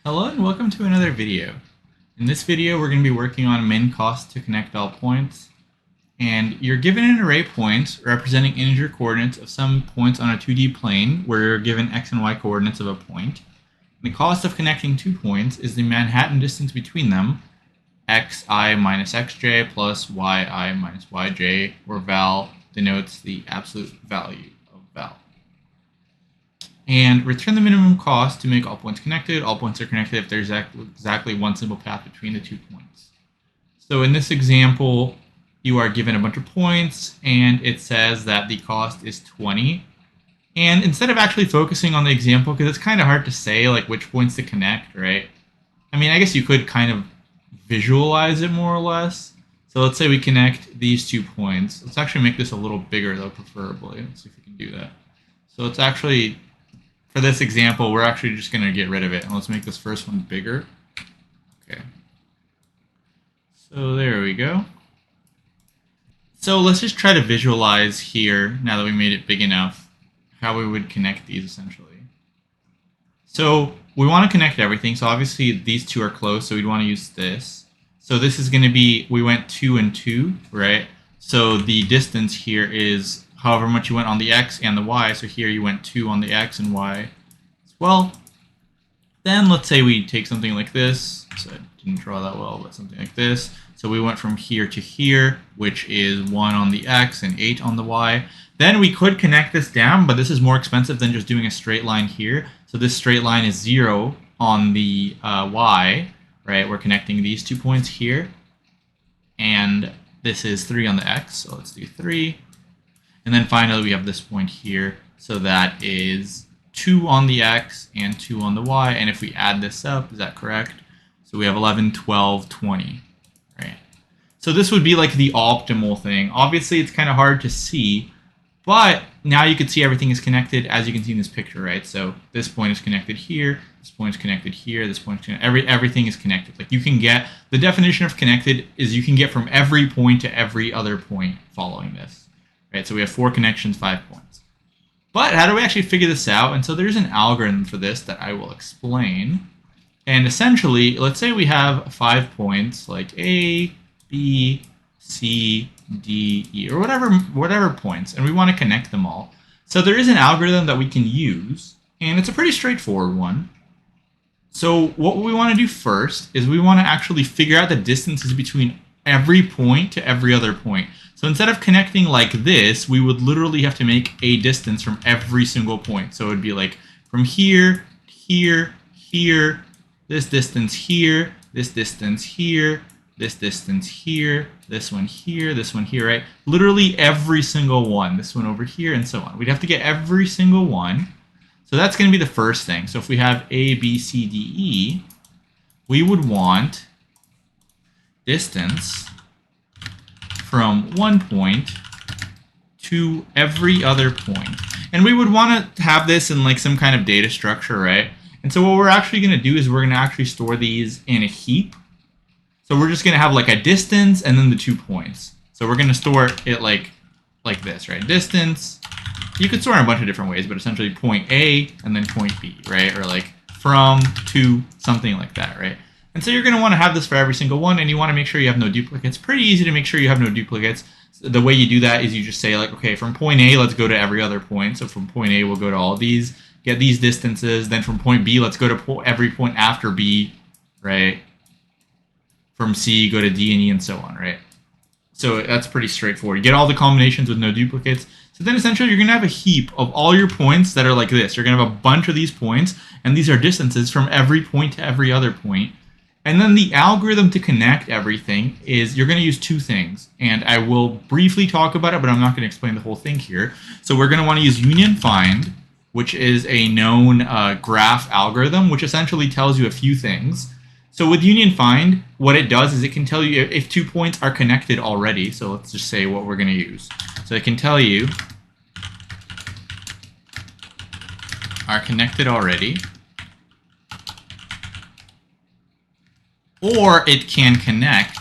Hello and welcome to another video. In this video we're going to be working on min cost to connect all points, and you're given an array points representing integer coordinates of some points on a 2D plane where you're given x and y coordinates of a point. And the cost of connecting 2 points is the Manhattan distance between them, xi minus xj plus yi minus yj, where val denotes the absolute value of val. And return the minimum cost to make all points connected. All points are connected if there's exactly one simple path between the 2 points. So in this example, you are given a bunch of points, and it says that the cost is 20. And instead of actually focusing on the example, because it's kind of hard to say like which points to connect, right? I mean, I guess you could kind of visualize it more or less. So let's say we connect these 2 points. Let's actually make this a little bigger though, preferably. Let's see if we can do that. So let's actually, for this example, we're actually just going to get rid of it. And let's make this first one bigger. Okay. So there we go. So let's just try to visualize here, now that we made it big enough, how we would connect these essentially. So we want to connect everything. So obviously these 2 are close, so we'd want to use this. So this is going to be, we went 2 and 2, right? So the distance here is however much you went on the x and the y. So here you went 2 on the x and y as well. Then let's say we take something like this. So I didn't draw that well, but something like this. So we went from here to here, which is 1 on the x and 8 on the y. Then we could connect this down, but this is more expensive than just doing a straight line here. So this straight line is 0 on the y, right? We're connecting these 2 points here. And this is 3 on the x, so let's do 3. And then finally we have this point here, so that is 2 on the x and 2 on the y. And if we add this up, is that correct? So we have 11, 12, 20, right? So this would be like the optimal thing. Obviously it's kind of hard to see, but now you can see everything is connected, as you can see in this picture, right? So this point is connected here, this point is connected here, this point is connected, everything is connected. Like you can get, the definition of connected is you can get from every point to every other point following this, right? So we have 4 connections, 5 points. But how do we actually figure this out? And so there's an algorithm for this that I will explain. And essentially, let's say we have 5 points like A, B, C, D, E, or whatever points, and we want to connect them all. So there is an algorithm that we can use, and it's a pretty straightforward one. So what we want to do first is we want to actually figure out the distances between every point to every other point. So instead of connecting like this, we would literally have to make a distance from every single point. So it would be like from here, here, here, this distance here, this distance here, this distance here, this one here, right? Literally every single one, this one over here, and so on. We'd have to get every single one. So that's going to be the first thing. So if we have A, B, C, D, E, we would want distance from one point to every other point. And we would want to have this in like some kind of data structure, right? And so what we're actually going to do is we're going to actually store these in a heap. So we're just going to have like a distance and then the 2 points. So we're going to store it like this, right? Distance, you could store in a bunch of different ways, but essentially point A and then point B, right? Or like from to something like that, right? And so you're going to want to have this for every single one, and you want to make sure you have no duplicates. Pretty easy to make sure you have no duplicates. The way you do that is you just say like, okay, from point A, let's go to every other point. So from point A, we'll go to all these, get these distances. Then from point B, let's go to every point after B, right? From C, go to D and E, and so on, right? So that's pretty straightforward. You get all the combinations with no duplicates. So then essentially you're going to have a heap of all your points that are like this. You're going to have a bunch of these points, and these are distances from every point to every other point. And then the algorithm to connect everything is you're going to use 2 things. And I will briefly talk about it, but I'm not going to explain the whole thing here. So we're going to want to use union find, which is a known graph algorithm, which essentially tells you a few things. So with union find, what it does is it can tell you if 2 points are connected already. So let's just say what we're going to use. So it can tell you are connected already, or it can connect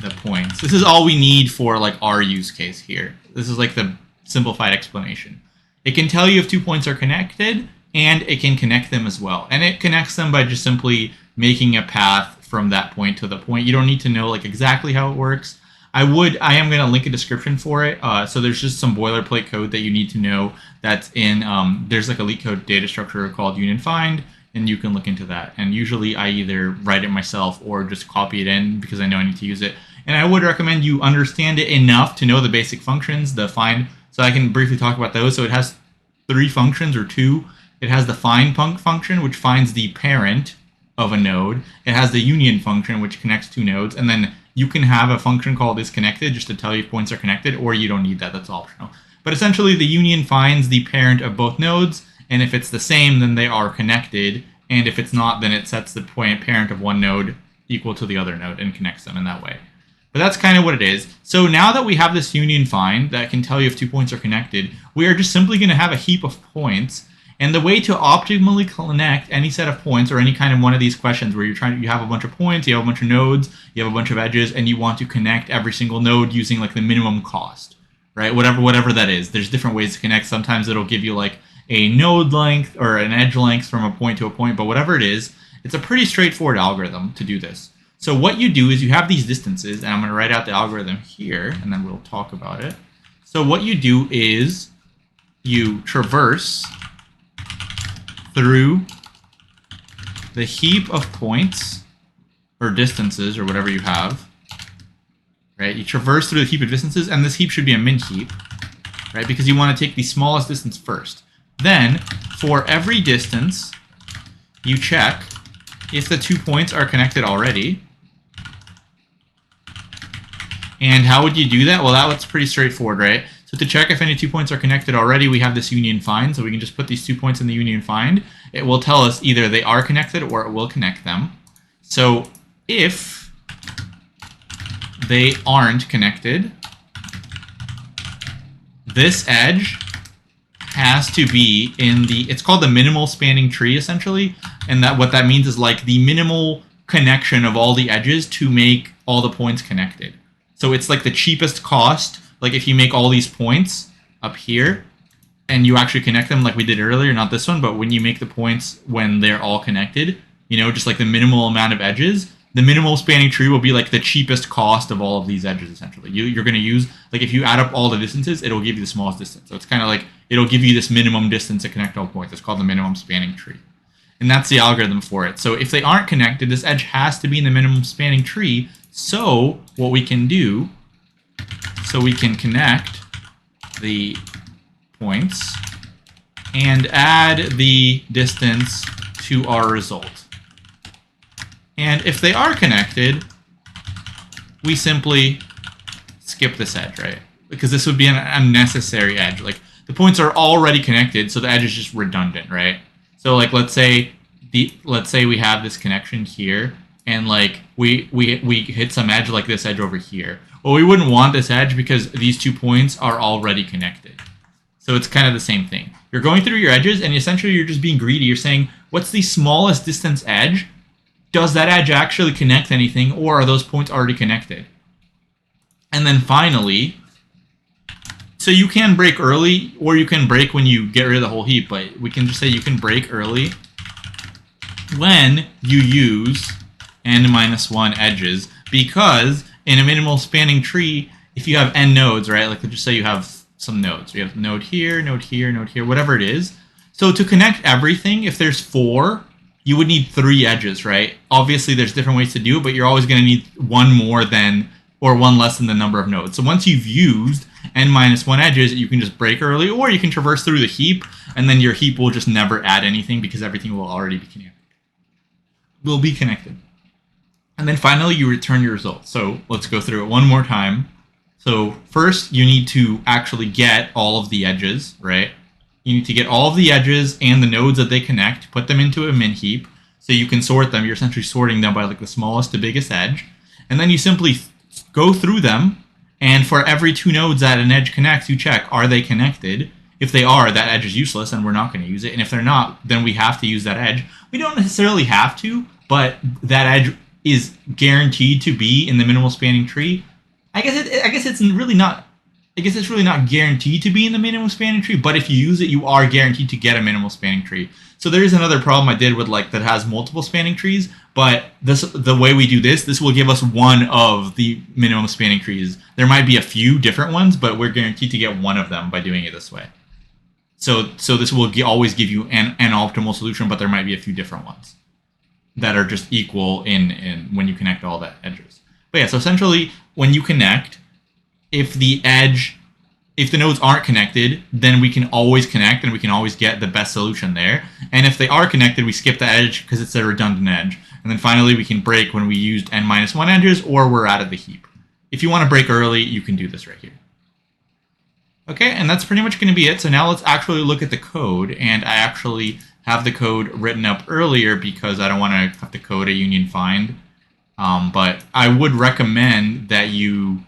the points. This is all we need for like our use case here. This is like the simplified explanation. It can tell you if 2 points are connected, and it can connect them as well. And it connects them by just simply making a path from that point to the point. You don't need to know like exactly how it works. I am going to link a description for it. So there's just some boilerplate code that you need to know that's in, there's like a LeetCode data structure called union find, and you can look into that. And usually I either write it myself or just copy it in because I know I need to use it. And I would recommend you understand it enough to know the basic functions, the find. So I can briefly talk about those. So it has 3 functions or 2. It has the find function, which finds the parent of a node. It has the union function, which connects 2 nodes. And then you can have a function called isConnected just to tell you if points are connected, or you don't need that. That's optional. But essentially, the union finds the parent of both nodes. And if it's the same, then they are connected. And if it's not, then it sets the parent of one node equal to the other node and connects them in that way. But that's kind of what it is. So now that we have this union find that can tell you if 2 points are connected, we are just simply going to have a heap of points. And the way to optimally connect any set of points or any kind of one of these questions where you have a bunch of points, you have a bunch of nodes, you have a bunch of edges, and you want to connect every single node using like the minimum cost, right? Whatever that is. There's different ways to connect. Sometimes it'll give you like a node length or an edge length from a point to a point, but whatever it is, it's a pretty straightforward algorithm to do this. So what you do is you have these distances, and I'm going to write out the algorithm here, and then we'll talk about it. So what you do is you traverse through the heap of points or distances or whatever you have, right? You traverse through the heap of distances, and this heap should be a min heap, right? Because you want to take the smallest distance first. Then, for every distance, you check if the 2 points are connected already. And how would you do that? Well, that's pretty straightforward, right? So to check if any 2 points are connected already, we have this union find. So we can just put these 2 points in the union find. It will tell us either they are connected or it will connect them. So if they aren't connected, this edge has to be in it's called the minimal spanning tree, essentially. And what that means is like the minimal connection of all the edges to make all the points connected. So it's like the cheapest cost. Like if you make all these points up here and you actually connect them like we did earlier, not this one, but when you make the points when they're all connected, you know, just like the minimal amount of edges, the minimal spanning tree will be like the cheapest cost of all of these edges, essentially. You're going to use, like if you add up all the distances, it'll give you the smallest distance. So it's kind of like, it'll give you this minimum distance to connect all points. It's called the minimum spanning tree. And that's the algorithm for it. So if they aren't connected, this edge has to be in the minimum spanning tree. So what we can do, so we can connect the points and add the distance to our result. And if they are connected, we simply skip this edge, right? Because this would be an unnecessary edge. Like the points are already connected, so the edge is just redundant, right? So like let's say we have this connection here, and like we hit some edge like this edge over here. Well, we wouldn't want this edge because these 2 points are already connected. So it's kind of the same thing. You're going through your edges, and essentially you're just being greedy. You're saying, what's the smallest distance edge? Does that edge actually connect anything, or are those points already connected? And then finally, so you can break early, or you can break when you get rid of the whole heap, but we can just say you can break early when you use n-1 edges, because in a minimal spanning tree, if you have n nodes, right, like let's just say you have some nodes. We have node here, node here, node here, whatever it is. So to connect everything, if there's 4, you would need 3 edges, right? Obviously, there's different ways to do it, but you're always going to need 1 more than, or 1 less than the number of nodes. So once you've used n-1 edges, you can just break early, or you can traverse through the heap, and then your heap will just never add anything because everything will already be connected. And then finally, you return your result. So let's go through it one more time. So first, you need to actually get all of the edges, right? You need to get all of the edges and the nodes that they connect, put them into a min heap, so you can sort them. You're essentially sorting them by like the smallest to biggest edge. And then you simply go through them, and for every 2 nodes that an edge connects, you check, are they connected? If they are, that edge is useless and we're not going to use it. And if they're not, then we have to use that edge. We don't necessarily have to, but that edge is guaranteed to be in the minimal spanning tree. I guess it's really not I guess it's really not guaranteed to be in the minimum spanning tree, but if you use it, you are guaranteed to get a minimal spanning tree. So there is another problem I did with like that has multiple spanning trees, but the way we do this will give us one of the minimum spanning trees. There might be a few different ones, but we're guaranteed to get one of them by doing it this way. So this will always give you an optimal solution, but there might be a few different ones that are just equal in when you connect all the edges. But yeah, so essentially when you connect, if the nodes aren't connected, then we can always connect and we can always get the best solution there. And if they are connected, we skip the edge because it's a redundant edge. And then finally, we can break when we used n-1 edges or we're out of the heap. If you want to break early, you can do this right here. Okay, and that's pretty much going to be it. So now let's actually look at the code. And I actually have the code written up earlier because I don't want to have to code a union find. But I would recommend that you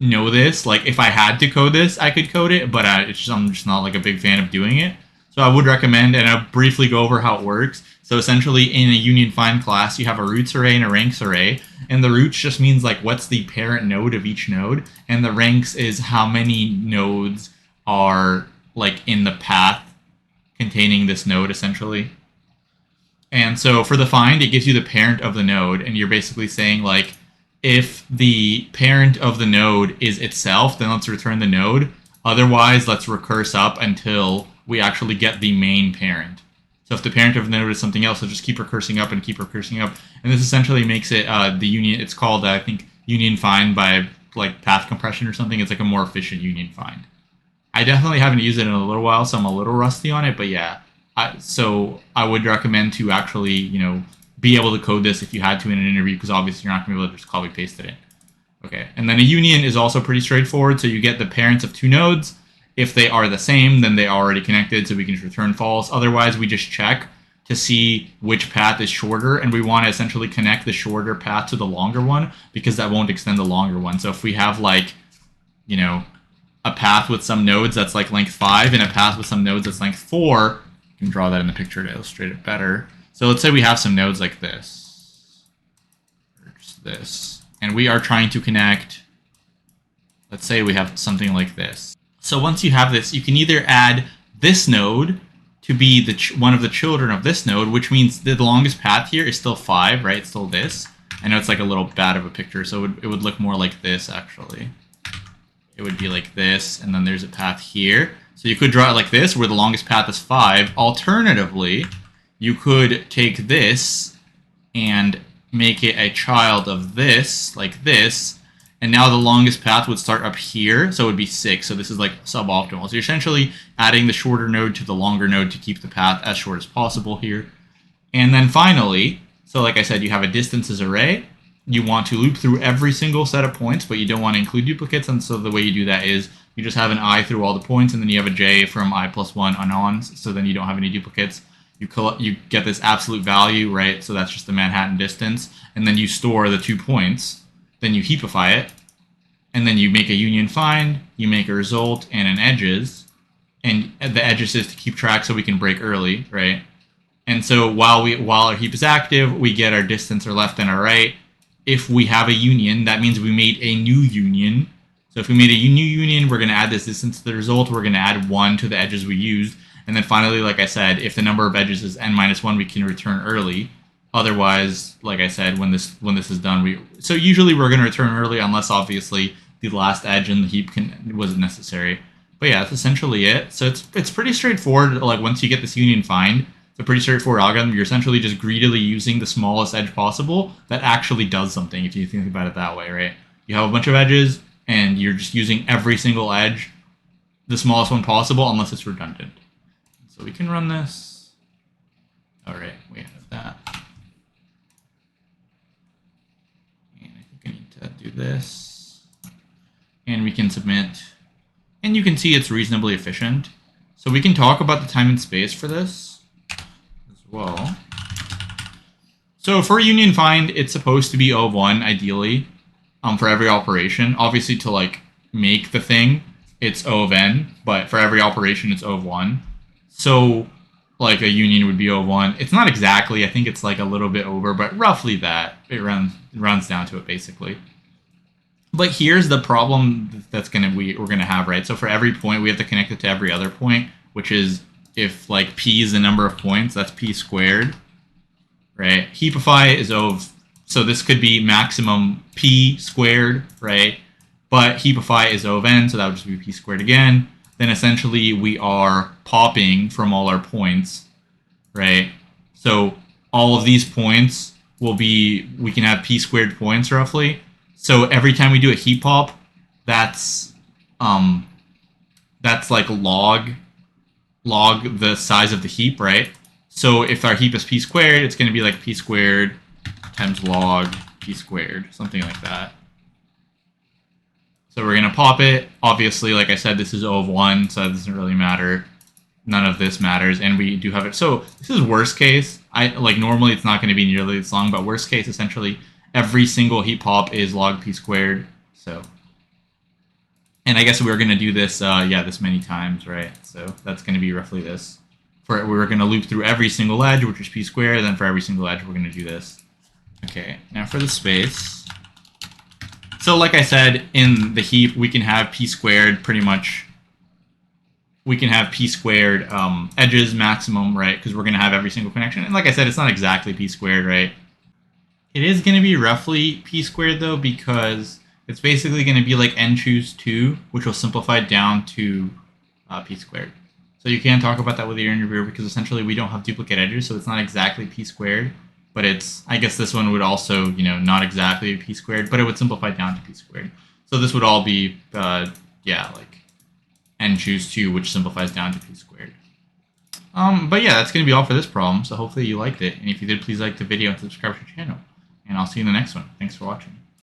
know this. Like if I had to code this, I could code it, but I'm just not like a big fan of doing it. So I would recommend, and I'll briefly go over how it works. So essentially in a union find class, you have a roots array and a ranks array. And the roots just means like what's the parent node of each node. And the ranks is how many nodes are like in the path containing this node essentially. And so for the find, it gives you the parent of the node. And you're basically saying like, if the parent of the node is itself, then let's return the node. Otherwise, let's recurse up until we actually get the main parent. So if the parent of the node is something else, we'll just keep recursing up and keep recursing up. And this essentially makes it the union. It's called, I think, union find by like path compression or something. It's like a more efficient union find. I definitely haven't used it in a little while, so I'm a little rusty on it. But yeah, so I would recommend to actually, be able to code this if you had to in an interview, because obviously you're not going to be able to just copy paste it in. Okay, and then a union is also pretty straightforward. So you get the parents of two nodes. If they are the same, then they are already connected, so we can just return false. Otherwise, we just check to see which path is shorter, and we want to essentially connect the shorter path to the longer one, because that won't extend the longer one. So if we have like, a path with some nodes that's like length 5 and a path with some nodes that's length 4, you can draw that in the picture to illustrate it better. So let's say we have some nodes like this, or just this, and we are trying to connect, let's say we have something like this. So once you have this, you can either add this node to be one of the children of this node, which means the longest path here is still 5, right? It's still this. I know it's like a little bad of a picture, so it would look more like this, actually. It would be like this, and then there's a path here. So you could draw it like this, where the longest path is 5. Alternatively, you could take this and make it a child of this, like this, and now the longest path would start up here, so it would be 6. So this is like suboptimal. So you're essentially adding the shorter node to the longer node to keep the path as short as possible here. And then finally, so like I said, you have a distances array. You want to loop through every single set of points, but you don't want to include duplicates. And so the way you do that is you just have an I through all the points, and then you have a j from I plus 1 on, so then you don't have any duplicates. You get this absolute value, right? So that's just the Manhattan distance. And then you store the 2 points. Then you heapify it. And then you make a union find. You make a result and an edges. And the edges is to keep track so we can break early, right? And so while our heap is active, we get our distance, our left and our right. If we have a union, that means we made a new union. So if we made a new union, we're going to add this distance to the result. We're going to add 1 to the edges we used. And then finally, like I said, if the number of edges is n-1, we can return early. Otherwise, like I said, when this is done, so usually we're going to return early unless obviously the last edge in the heap wasn't necessary. But yeah, that's essentially it. So it's pretty straightforward. Like once you get this union find, it's a pretty straightforward algorithm. You're essentially just greedily using the smallest edge possible that actually does something, if you think about it that way, right? You have a bunch of edges, and you're just using every single edge, the smallest one possible, unless it's redundant. So we can run this. All right, we have that. And I think I need to do this. And we can submit. And you can see it's reasonably efficient. So we can talk about the time and space for this as well. So for union find, it's supposed to be O of 1, ideally, for every operation. Obviously, to like make the thing, it's O of n, but for every operation, it's O of 1. So like a union would be O of 1. It's not exactly, I think it's like a little bit over, but roughly that. It runs down to it, basically. But here's the problem that's we're gonna have, right? So for every point, we have to connect it to every other point, which is if like p is the number of points, that's p squared, right? Heapify is of, so this could be maximum p squared, right? But heapify is O of n, so that would just be p squared again. Then essentially we are popping from all our points, right? So all of these points will be, we can have p squared points roughly. So every time we do a heap pop, that's like log the size of the heap, right? So if our heap is p squared, it's going to be like p squared times log p squared, something like that. So we're going to pop it. Obviously, like I said, this is O of 1, so that doesn't really matter. None of this matters, and we do have it. So this is worst case. Normally it's not going to be nearly this long, but worst case, essentially, every single heap pop is log p squared. So, and I guess we're going to do this, this many times, right? So that's going to be roughly this. We're going to loop through every single edge, which is p squared. Then for every single edge, we're going to do this. Okay, now for the space. So like I said, in the heap, we can have p squared pretty much. We can have p squared edges maximum, right? Because we're going to have every single connection. And like I said, it's not exactly p squared, right? It is going to be roughly p squared, though, because it's basically going to be like n choose 2, which will simplify down to p squared. So you can talk about that with your interviewer, because essentially we don't have duplicate edges, so it's not exactly p squared. But it's, I guess this one would also, not exactly p squared, but it would simplify down to p squared. So this would all be, like n choose 2, which simplifies down to p squared. But yeah, that's going to be all for this problem. So hopefully you liked it. And if you did, please like the video and subscribe to the channel. And I'll see you in the next one. Thanks for watching.